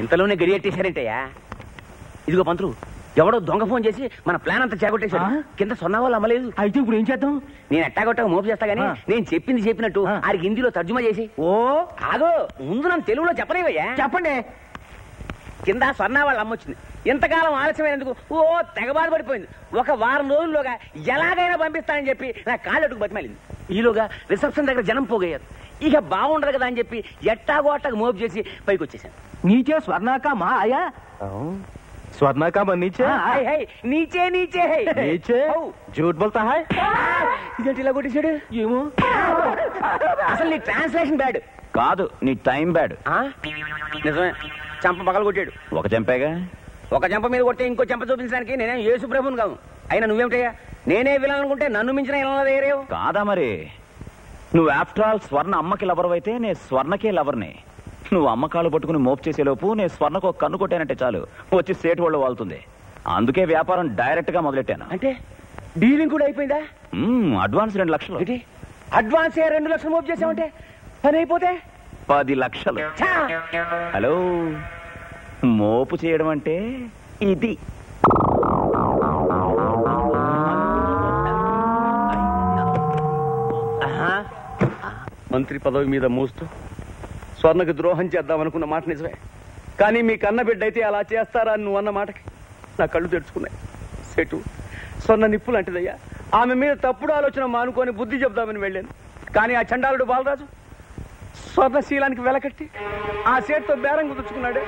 ఇంతలోనే గడియెట్టేశారంటయ్యా. ఇదిగో పంతులు, ఎవడో దొంగ ఫోన్ చేసి మన ప్లాన్ అంతా చేకొట్టేశాడు. కింద సొన్నా వాళ్ళు అమ్మలేదు. అయితే ఇప్పుడు ఏం చేద్దాం? నేను ఎట్టాగొట్టా మోపు చేస్తా గానీ నేను చెప్పింది చెప్పినట్టు ఆడికి హిందీలో తర్జుమా చేసి. ఓ ఆగో, ముందు నన్ను తెలుగులో చెప్పలేవయ్యా. చెప్పండి. కింద స్వర్ణ వాళ్ళు అమ్మొచ్చింది. ఇంతకాలం ఆలస్యమైనందుకు తెగ బాధపడిపోయింది. ఒక వారం రోజుల్లోగా ఎలాగైనా పంపిస్తానని చెప్పి నా కాళ్ళట్టుకు బతిమాలింది. ఈలోగా రిసెప్షన్ దగ్గర జనం పోగయ్యారు. ఇక బాగుండదు కదా అని చెప్పి ఎట్టాగో అట్టకు మోపు చేసి పైకి వచ్చేసాను. नीचे स्वर्णा का माँ आया? स्वर्णा का मन नीचे? నీచే నీచే नीचे? झूठ बोलता है? ఇదేంటి ఇలా కొట్టేశాడు? ఏమో అసలు నీ ట్రాన్స్లేషన్ బ్యాడ్ కాదు, నీ టైం బ్యాడ్. నిజమే, చంప పగలు కొట్టాడు. ఒక చెంపేగా. ఒక చెంప మీద కొట్టే ఇంకో చెంప చూపించడానికి నేనేం యేసు ప్రభుని కాదు. అయినా నువ్వేమిటయ్యా, నేనే వినాలనుకుంటే నన్ను మించిన ఇలా వేరేవు కాదా మరి? నువ్వు ఆఫ్టర్ ఆల్ స్వర్ణ అమ్మకి లవర్ అయితే నేను స్వర్ణకే లవర్ని. నువ్వు అమ్మకాలు పట్టుకుని మోపు చేసేలోపు నేను స్వర్ణకు ఒక కన్ను కొట్టానంటే చాలు వచ్చి సేటు వాళ్ళు వాళ్తుంది. అందుకే వ్యాపారం డైరెక్ట్ గా మొదలెట్టాను. అంటే డీలింగ్ కూడా అయిపోయిందా? అడ్వాన్స్ 2 లక్షలు. అడ్వాన్స్ 2 లక్షలు మోపు చేసామంటే పని అయిపోతే 10 లక్షలు. హలో, మోపు చేయడం అంటే ఇది. మంత్రి పదవి మీద మోస్తూ స్వర్ణకు ద్రోహం చేద్దామనుకున్న మాట నిజమే. కానీ మీ కన్న బిడ్డ అయితే అలా చేస్తారా అని నువ్వు అన్న మాటకి నా కళ్ళు తెరుచుకున్నాయి. సెటు స్వర్ణ నిప్పు లాంటిదయ్యా. ఆమె మీద తప్పుడు ఆలోచన మానుకొని బుద్ధి చెప్దామని వెళ్ళాను. కానీ ఆ చండాలుడు బాలరాజు స్వర్ణశీలానికి వెలకట్టి ఆ సేటుతో బేరం కుదుర్చుకున్నాడే.